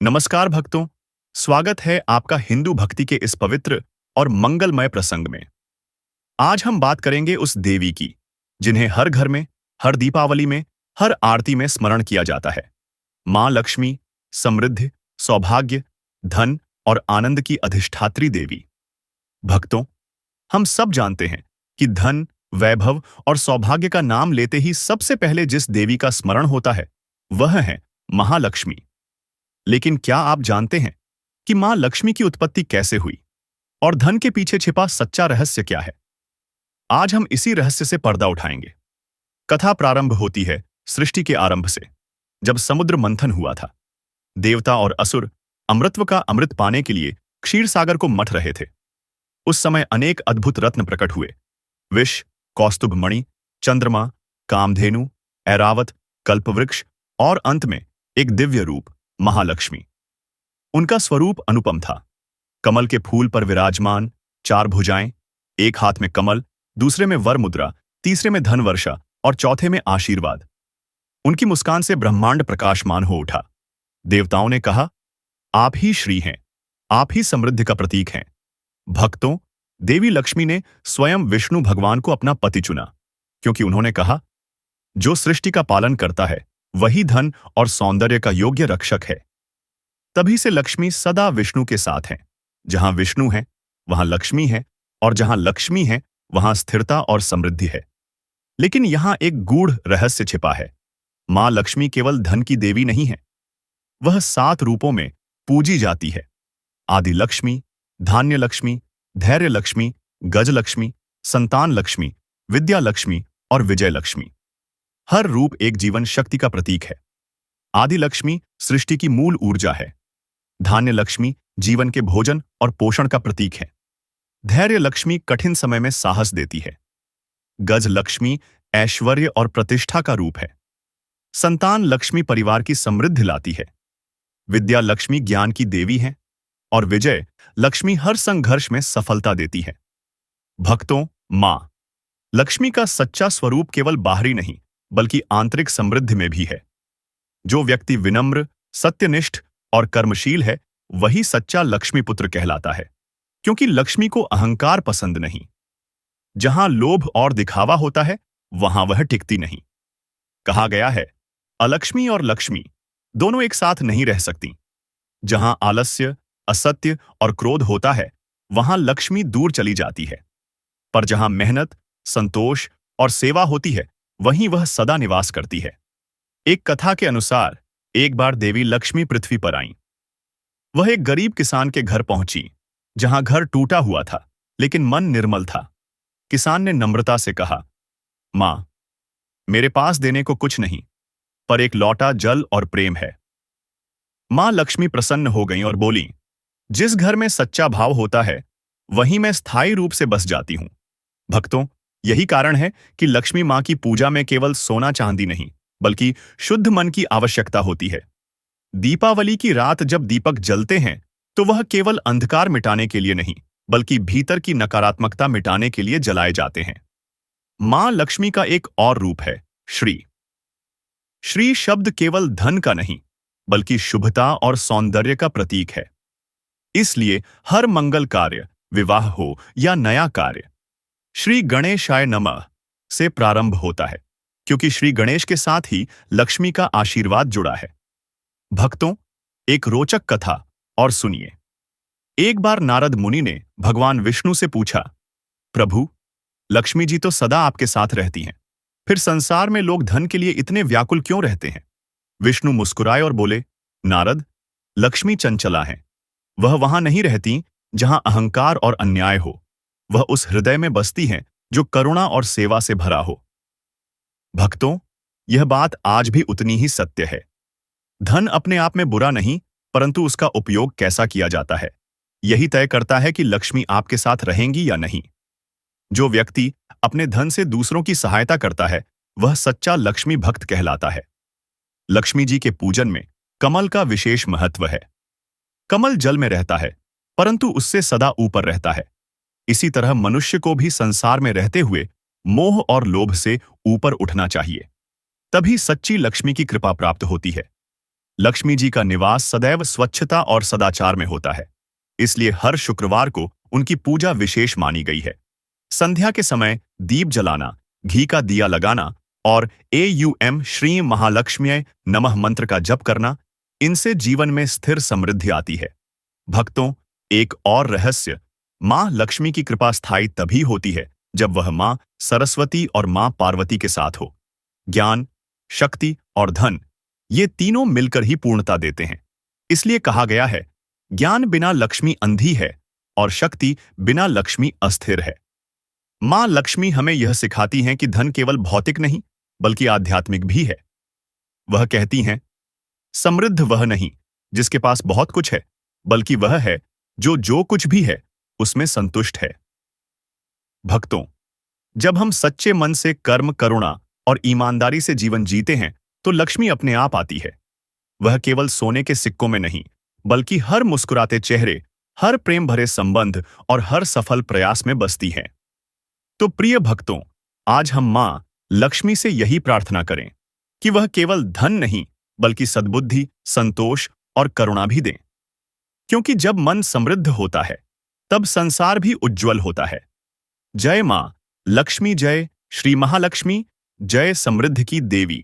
नमस्कार भक्तों, स्वागत है आपका हिंदू भक्ति के इस पवित्र और मंगलमय प्रसंग में। आज हम बात करेंगे उस देवी की, जिन्हें हर घर में, हर दीपावली में, हर आरती में स्मरण किया जाता है। मां लक्ष्मी, समृद्धि, सौभाग्य, धन और आनंद की अधिष्ठात्री देवी। भक्तों, हम सब जानते हैं कि धन, वैभव और सौभाग्य का नाम लेते ही सबसे पहले जिस देवी का स्मरण होता है, वह है महालक्ष्मी। लेकिन क्या आप जानते हैं कि मां लक्ष्मी की उत्पत्ति कैसे हुई और धन के पीछे छिपा सच्चा रहस्य क्या है? आज हम इसी रहस्य से पर्दा उठाएंगे। कथा प्रारंभ होती है सृष्टि के आरंभ से, जब समुद्र मंथन हुआ था। देवता और असुर अमृतत्व का अमृत पाने के लिए क्षीर सागर को मथ रहे थे। उस समय अनेक अद्भुत रत्न प्रकट हुए। विष, कौस्तुभ मणि, चंद्रमा, कामधेनु, ऐरावत, कल्पवृक्ष और अंत में एक दिव्य रूप महालक्ष्मी। उनका स्वरूप अनुपम था। कमल के फूल पर विराजमान, चार भुजाएं, एक हाथ में कमल, दूसरे में वर मुद्रा, तीसरे में धन वर्षा और चौथे में आशीर्वाद। उनकी मुस्कान से ब्रह्मांड प्रकाशमान हो उठा। देवताओं ने कहा, आप ही श्री हैं, आप ही समृद्धि का प्रतीक हैं। भक्तों, देवी लक्ष्मी ने स्वयं विष्णु भगवान को अपना पति चुना, क्योंकि उन्होंने कहा, जो सृष्टि का पालन करता है वही धन और सौंदर्य का योग्य रक्षक है। तभी से लक्ष्मी सदा विष्णु के साथ हैं। जहां विष्णु है वहां लक्ष्मी है, और जहां लक्ष्मी है वहां स्थिरता और समृद्धि है। लेकिन यहां एक गूढ़ रहस्य छिपा है। मां लक्ष्मी केवल धन की देवी नहीं है, वह 7 रूपों में पूजी जाती है। आदि लक्ष्मी, धान्य लक्ष्मी, धैर्य लक्ष्मी, गज लक्ष्मी, संतान लक्ष्मी, विद्या लक्ष्मी और विजय लक्ष्मी। हर रूप एक जीवन शक्ति का प्रतीक है। आदि लक्ष्मी सृष्टि की मूल ऊर्जा है। धान्य लक्ष्मी जीवन के भोजन और पोषण का प्रतीक है। धैर्य लक्ष्मी कठिन समय में साहस देती है। गज लक्ष्मी ऐश्वर्य और प्रतिष्ठा का रूप है। संतान लक्ष्मी परिवार की समृद्धि लाती है। विद्या लक्ष्मी ज्ञान की देवी है, और विजय लक्ष्मी हर संघर्ष में सफलता देती है। भक्तों, मां लक्ष्मी का सच्चा स्वरूप केवल बाहरी नहीं, बल्कि आंतरिक समृद्धि में भी है। जो व्यक्ति विनम्र, सत्यनिष्ठ और कर्मशील है, वही सच्चा लक्ष्मी पुत्र कहलाता है, क्योंकि लक्ष्मी को अहंकार पसंद नहीं। जहां लोभ और दिखावा होता है, वहां वह टिकती नहीं। कहा गया है, अलक्ष्मी और लक्ष्मी दोनों एक साथ नहीं रह सकती। जहां आलस्य, असत्य और क्रोध होता है, वहां लक्ष्मी दूर चली जाती है। पर जहां मेहनत, संतोष और सेवा होती है, वहीं वह सदा निवास करती है। एक कथा के अनुसार एक बार देवी लक्ष्मी पृथ्वी पर आईं। वह एक गरीब किसान के घर पहुंची, जहां घर टूटा हुआ था, लेकिन मन निर्मल था। किसान ने नम्रता से कहा, मां, मेरे पास देने को कुछ नहीं, पर एक लौटा जल और प्रेम है। मां लक्ष्मी प्रसन्न हो गईं और बोली, जिस घर में सच्चा भाव होता है, वहीं मैं स्थायी रूप से बस जाती हूं। भक्तों, यही कारण है कि लक्ष्मी मां की पूजा में केवल सोना चांदी नहीं, बल्कि शुद्ध मन की आवश्यकता होती है। दीपावली की रात जब दीपक जलते हैं, तो वह केवल अंधकार मिटाने के लिए नहीं, बल्कि भीतर की नकारात्मकता मिटाने के लिए जलाए जाते हैं। मां लक्ष्मी का एक और रूप है श्री। श्री शब्द केवल धन का नहीं, बल्कि शुभता और सौंदर्य का प्रतीक है। इसलिए हर मंगल कार्य, विवाह हो या नया कार्य, श्री गणेशाय नमः से प्रारंभ होता है, क्योंकि श्री गणेश के साथ ही लक्ष्मी का आशीर्वाद जुड़ा है। भक्तों, एक रोचक कथा और सुनिए। एक बार नारद मुनि ने भगवान विष्णु से पूछा, प्रभु, लक्ष्मी जी तो सदा आपके साथ रहती हैं, फिर संसार में लोग धन के लिए इतने व्याकुल क्यों रहते हैं? विष्णु मुस्कुराए और बोले, नारद, लक्ष्मी चंचला है। वह वहां नहीं रहती जहां अहंकार और अन्याय हो। वह उस हृदय में बसती हैं जो करुणा और सेवा से भरा हो। भक्तों, यह बात आज भी उतनी ही सत्य है। धन अपने आप में बुरा नहीं, परंतु उसका उपयोग कैसा किया जाता है, यही तय करता है कि लक्ष्मी आपके साथ रहेंगी या नहीं। जो व्यक्ति अपने धन से दूसरों की सहायता करता है, वह सच्चा लक्ष्मी भक्त कहलाता है। लक्ष्मी जी के पूजन में कमल का विशेष महत्व है। कमल जल में रहता है, परंतु उससे सदा ऊपर रहता है। इसी तरह मनुष्य को भी संसार में रहते हुए मोह और लोभ से ऊपर उठना चाहिए। तभी सच्ची लक्ष्मी की कृपा प्राप्त होती है। लक्ष्मी जी का निवास सदैव स्वच्छता और सदाचार में होता है, इसलिए हर शुक्रवार को उनकी पूजा विशेष मानी गई है। संध्या के समय दीप जलाना, घी का दिया लगाना और एयूएम श्री महालक्ष्म्यै नमः मंत्र का जप करना, इनसे जीवन में स्थिर समृद्धि आती है। भक्तों, एक और रहस्य, मां लक्ष्मी की कृपा स्थायी तभी होती है जब वह मां सरस्वती और मां पार्वती के साथ हो। ज्ञान, शक्ति और धन, ये तीनों मिलकर ही पूर्णता देते हैं। इसलिए कहा गया है, ज्ञान बिना लक्ष्मी अंधी है और शक्ति बिना लक्ष्मी अस्थिर है। मां लक्ष्मी हमें यह सिखाती हैं कि धन केवल भौतिक नहीं बल्कि आध्यात्मिक भी है। वह कहती हैं, समृद्ध वह नहीं जिसके पास बहुत कुछ है, बल्कि वह है जो कुछ भी है उसमें संतुष्ट है। भक्तों, जब हम सच्चे मन से कर्म, करुणा और ईमानदारी से जीवन जीते हैं तो लक्ष्मी अपने आप आती है। वह केवल सोने के सिक्कों में नहीं, बल्कि हर मुस्कुराते चेहरे, हर प्रेम भरे संबंध और हर सफल प्रयास में बसती है। तो प्रिय भक्तों, आज हम मां लक्ष्मी से यही प्रार्थना करें कि वह केवल धन नहीं बल्कि सद्बुद्धि, संतोष और करुणा भी दें। क्योंकि जब मन समृद्ध होता है तब संसार भी उज्जवल होता है। जय मां लक्ष्मी, जय श्री महालक्ष्मी, जय समृद्धि की देवी।